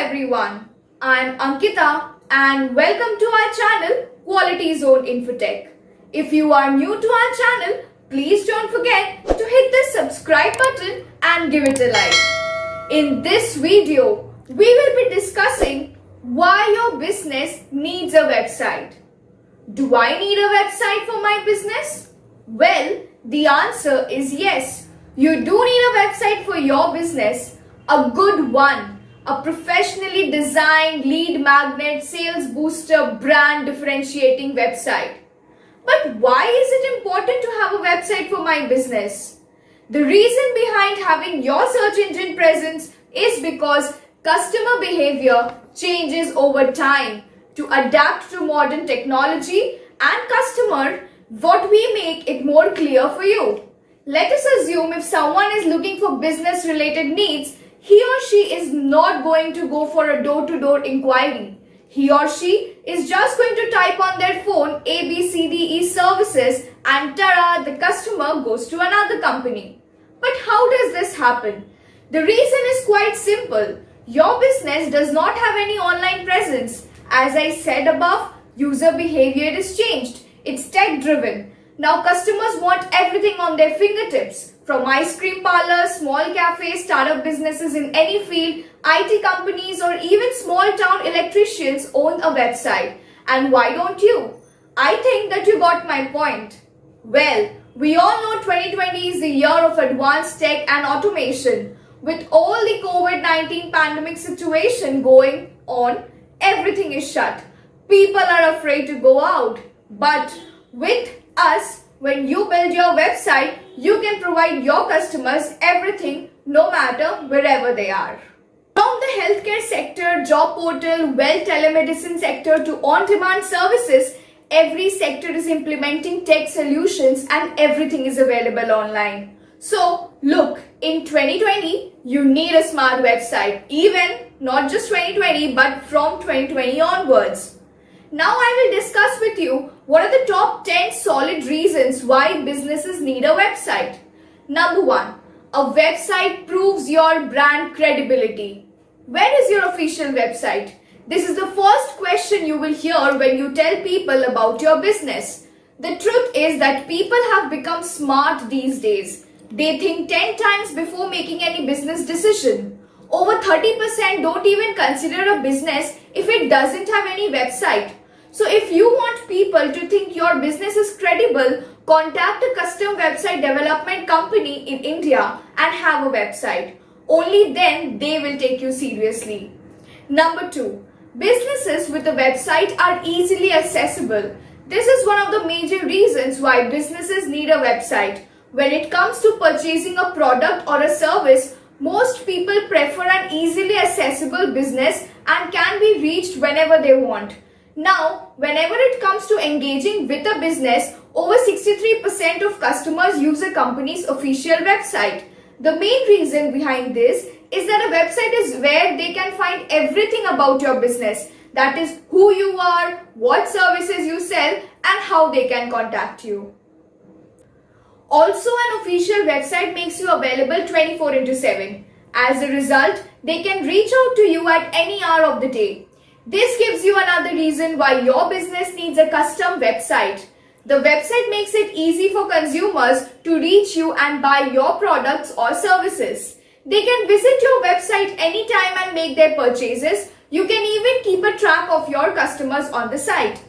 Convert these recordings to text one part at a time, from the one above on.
everyone, I'm Ankita and welcome to our channel Quality Zone Infotech. If you are new to our channel, please don't forget to hit the subscribe button and give it a like. In this video, we will be discussing why your business needs a website. Do I need a website for my business? Well, the answer is yes. You do need a website for your business, a good one. A professionally designed lead magnet sales booster brand differentiating website. But why is it important to have a website for my business? The reason behind having your search engine presence is because customer behavior changes over time. To adapt to modern technology and customer, what we make it more clear for you. Let us assume if someone is looking for business related needs, he or she is not going to go for a door-to-door inquiry. He or she is just going to type on their phone ABCDE services and ta-da, the customer goes to another company. But how does this happen? The reason is quite simple. Your business does not have any online presence. As I said above, user behavior is changed. It's tech-driven. Now customers want everything on their fingertips. From ice cream parlors, small cafes, startup businesses in any field, IT companies or even small town electricians own a website. And why don't you? I think that you got my point. Well, we all know 2020 is the year of advanced tech and automation. With all the COVID-19 pandemic situation going on, everything is shut. People are afraid to go out. But with us, when you build your website, you can provide your customers everything no matter wherever they are. From the healthcare sector, job portal, telemedicine sector to on-demand services, every sector is implementing tech solutions and everything is available online. So look, in 2020, you need a smart website, even not just 2020 but from 2020 onwards. Now I will discuss with you what are the top 10 solid reasons why businesses need a website. Number 1. A website proves your brand credibility. Where is your official website? This is the first question you will hear when you tell people about your business. The truth is that people have become smart these days. They think 10 times before making any business decision. Over 30% don't even consider a business if it doesn't have any website. So if you want people to think your business is credible, contact a custom website development company in India and have a website. Only then they will take you seriously. Number 2. Businesses with a website are easily accessible. This is one of the major reasons why businesses need a website. When it comes to purchasing a product or a service, most people prefer an easily accessible business and can be reached whenever they want. Now, whenever it comes to engaging with a business, over 63% of customers use a company's official website. The main reason behind this is that a website is where they can find everything about your business. That is who you are, what services you sell, and how they can contact you. Also, an official website makes you available 24/7. As a result, they can reach out to you at any hour of the day. This gives you another reason why your business needs a custom website. The website makes it easy for consumers to reach you and buy your products or services. They can visit your website anytime and make their purchases. You can even keep a track of your customers on the site.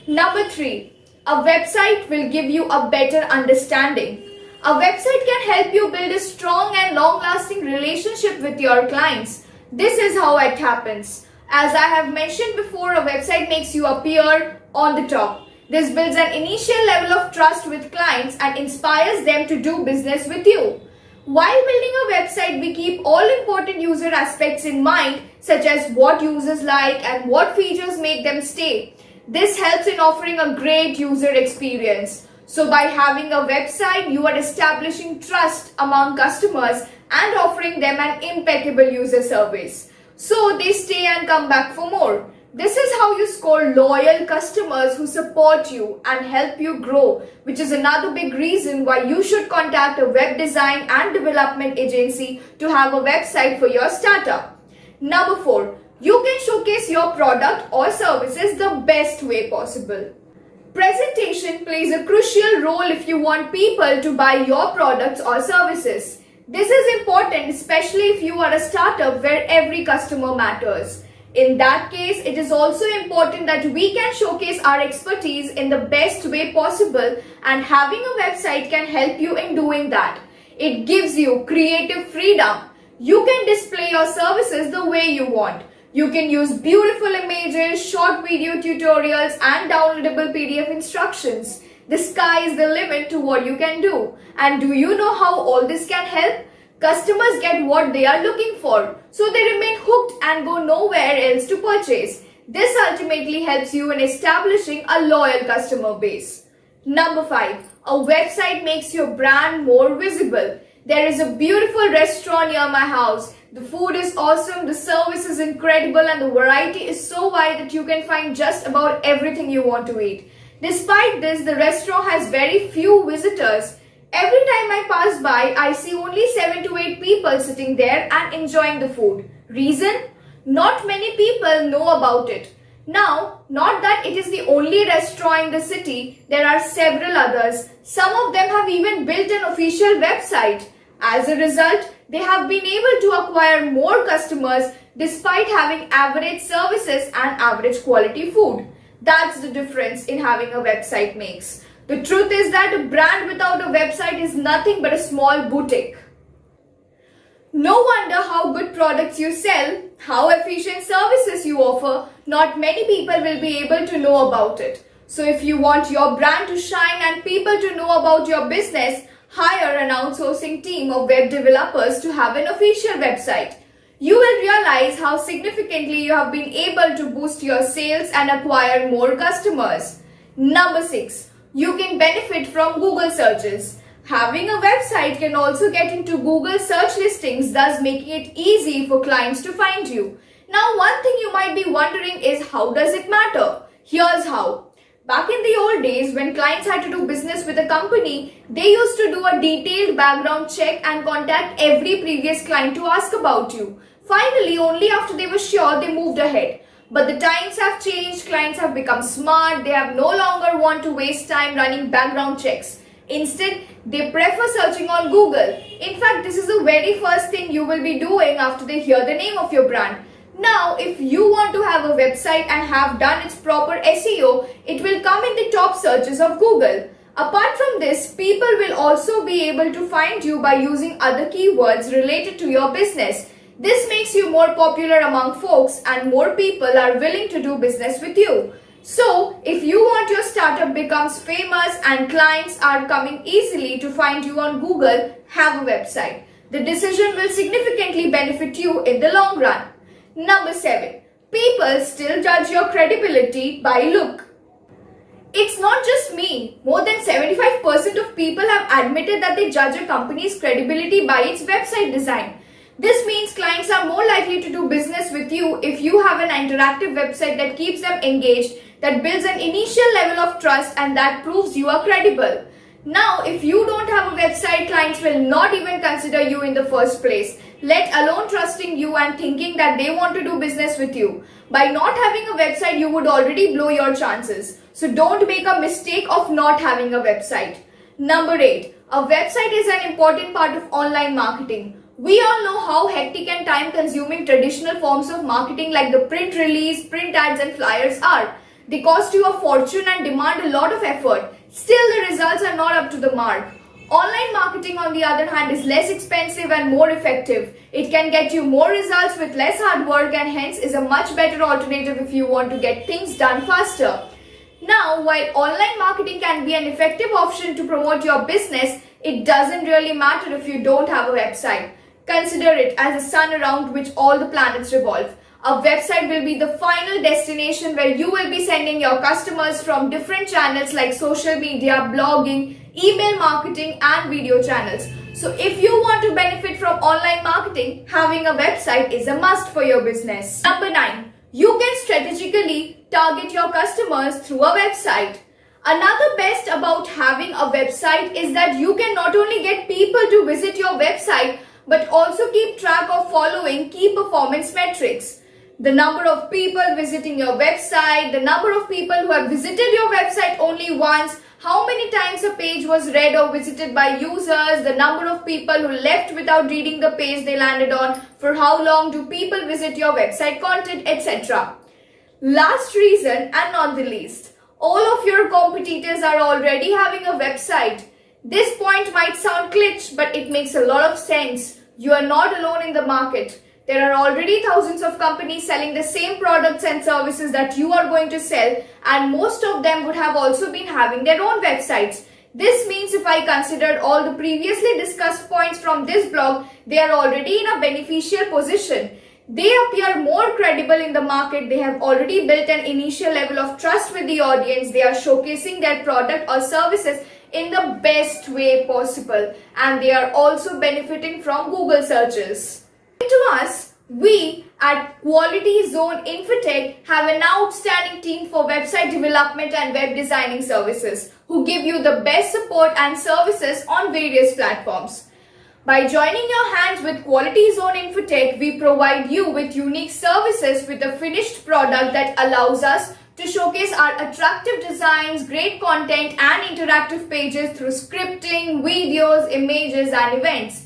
Number 3. A website will give you a better understanding. A website can help you build a strong and long-lasting relationship with your clients. This is how it happens. As I have mentioned before, a website makes you appear on the top. This builds an initial level of trust with clients and inspires them to do business with you. While building a website, we keep all important user aspects in mind, such as what users like and what features make them stay. This helps in offering a great user experience. So by having a website, you are establishing trust among customers and offering them an impeccable user service. So they stay and come back for more. This is how you score loyal customers who support you and help you grow, which is another big reason why you should contact a web design and development agency to have a website for your startup. Number 4, you can showcase your product or services the best way possible. Presentation plays a crucial role if you want people to buy your products or services. This is important especially if you are a startup where every customer matters. In that case, it is also important that we can showcase our expertise in the best way possible, and having a website can help you in doing that. It gives you creative freedom. You can display your services the way you want. You can use beautiful images, short video tutorials, and downloadable PDF instructions. The sky is the limit to what you can do. And do you know how all this can help? Customers get what they are looking for, so they remain hooked and go nowhere else to purchase. This ultimately helps you in establishing a loyal customer base. Number 5, a website makes your brand more visible. There is a beautiful restaurant near my house. The food is awesome, the service is incredible, and the variety is so wide that you can find just about everything you want to eat. Despite this, the restaurant has very few visitors. Every time I pass by, I see only 7 to 8 people sitting there and enjoying the food. Reason? Not many people know about it. Now, not that it is the only restaurant in the city, there are several others. Some of them have even built an official website. As a result, they have been able to acquire more customers despite having average services and average quality food. That's the difference in having a website makes. The truth is that a brand without a website is nothing but a small boutique. No wonder how good products you sell, how efficient services you offer, not many people will be able to know about it. So if you want your brand to shine and people to know about your business, hire an outsourcing team of web developers to have an official website. You will realize how significantly you have been able to boost your sales and acquire more customers. Number 6, you can benefit from Google searches. Having a website can also get into Google search listings, thus making it easy for clients to find you. Now, one thing you might be wondering is, how does it matter? Here's how. Back in the old days, when clients had to do business with a company, they used to do a detailed background check and contact every previous client to ask about you. Finally, only after they were sure, they moved ahead. But the times have changed, clients have become smart, they have no longer want to waste time running background checks. Instead, they prefer searching on Google. In fact, this is the very first thing you will be doing after they hear the name of your brand. Now, if you want to have a website and have done its proper SEO, it will come in the top searches of Google. Apart from this, people will also be able to find you by using other keywords related to your business. This makes you more popular among folks and more people are willing to do business with you. So, if you want your startup becomes famous and clients are coming easily to find you on Google, have a website. The decision will significantly benefit you in the long run. Number 7. People still judge your credibility by look. It's not just me. More than 75% of people have admitted that they judge a company's credibility by its website design. This means clients are more likely to do business with you if you have an interactive website that keeps them engaged, that builds an initial level of trust, and that proves you are credible. Now, if you don't have a website, clients will not even consider you in the first place, let alone trusting you and thinking that they want to do business with you. By not having a website, you would already blow your chances. So don't make a mistake of not having a website. Number 8. A website is an important part of online marketing. We all know how hectic and time-consuming traditional forms of marketing like the print release, print ads and flyers are. They cost you a fortune and demand a lot of effort. Still, the results are not up to the mark. Online marketing, on the other hand, is less expensive and more effective. It can get you more results with less hard work and hence is a much better alternative if you want to get things done faster. Now, while online marketing can be an effective option to promote your business, it doesn't really matter if you don't have a website. Consider it as a sun around which all the planets revolve. A website will be the final destination where you will be sending your customers from different channels like social media, blogging, email marketing and video channels. So if you want to benefit from online marketing, having a website is a must for your business. Number 9. You can strategically target your customers through a website. Another best about having a website is that you can not only get people to visit your website, but also keep track of following key performance metrics: the number of people visiting your website, the number of people who have visited your website only once, how many times a page was read or visited by users, the number of people who left without reading the page they landed on, for how long do people visit your website content, etc. Last reason and not the least, all of your competitors are already having a website. This point might sound glitch, but it makes a lot of sense. You are not alone in the market. There are already thousands of companies selling the same products and services that you are going to sell, and most of them would have also been having their own websites. This means if I considered all the previously discussed points from this blog, they are already in a beneficial position. They appear more credible in the market. They have already built an initial level of trust with the audience. They are showcasing their product or services in the best way possible, and they are also benefiting from Google searches. To us, we at Quality Zone Infotech have an outstanding team for website development and web designing services who give you the best support and services on various platforms. By joining your hands with Quality Zone Infotech, we provide you with unique services with a finished product that allows us to showcase our attractive designs, great content and interactive pages through scripting, videos, images and events.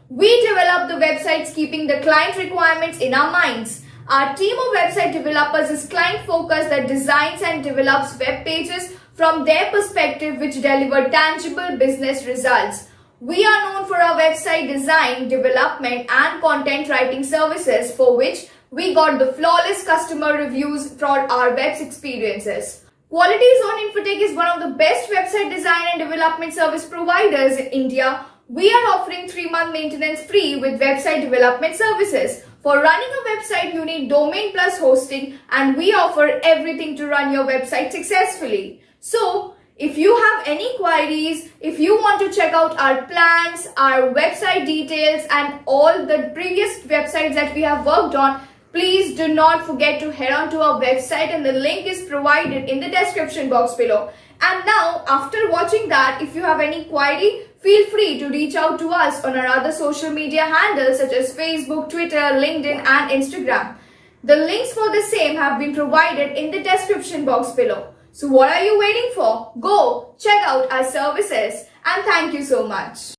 We develop the websites keeping the client requirements in our minds. Our team of website developers is client focused that designs and develops web pages from their perspective which deliver tangible business results. We are known for our website design, development and content writing services for which we got the flawless customer reviews for our web experiences. Quality Zone Infotech is one of the best website design and development service providers in India. We are offering 3-month maintenance free with website development services. For running a website, you need domain plus hosting, and we offer everything to run your website successfully. So, if you have any queries, if you want to check out our plans, our website details and all the previous websites that we have worked on, please do not forget to head on to our website, and the link is provided in the description box below. And now, after watching that, if you have any query, feel free to reach out to us on our other social media handles such as Facebook, Twitter, LinkedIn and Instagram. The links for the same have been provided in the description box below. So what are you waiting for? Go check out our services, and thank you so much.